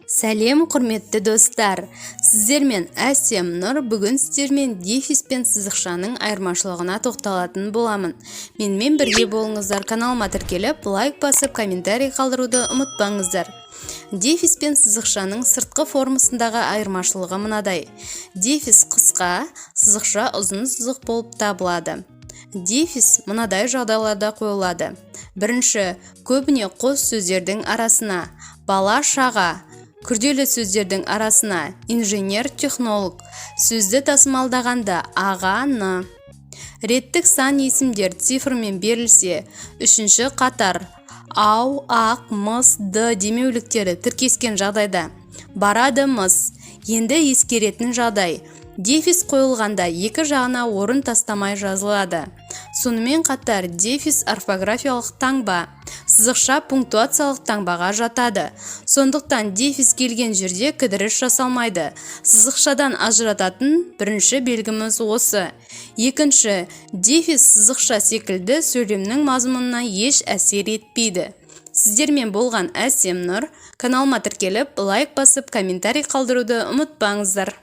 Сәлем құрметті достар, сіздермен әсем Нұр. Бүгін сіздермен дефис пен сызықшаның айырмашылығына тоқталатын боламын. Менімен бірге болыңыздар. Каналыма тіркеліп, лайк басып, комментарий қалдыруды ұмытпаңыздар. Дефис пен сызықшаның сыртқы формасындағы айырмашылығы мынадай. Дефис қысқа, сызықша ұзын сызық болып табылады. Дефис мынадай жағдайларда қойылады. Бірінші, көбіне қос сөздердің арасына, бала шаға, күрделі сөздердің арасына, инженер-технолог, сөзді тасымалдағанда ағаны. Реттік сан есімдер цифрмен берілсе, үшінші қатар ау, ақ, мыс, д демеуліктері тіркескен жағдайда барады мыс. Енді ескеретін жағдай. Дефис қойылғанда екі жағына орын тастамай жазылады. Сонымен қатар дефис орфографиялық таңба, сызықша пунктуациялық таңбаға жатады. Сондықтан дефис келген жерде кідіріс жасалмайды. Сызықшадан ажырататын бірінші белгіміз осы. Екінші, дефис сызықша секілді сөйлемнің мазмұнына еш әсер етпейді. Сіздермен болған әсем Нұр. Каналыма тіркеліп, лайк басып, комментарий қалдыруды ұмытпаңыздар.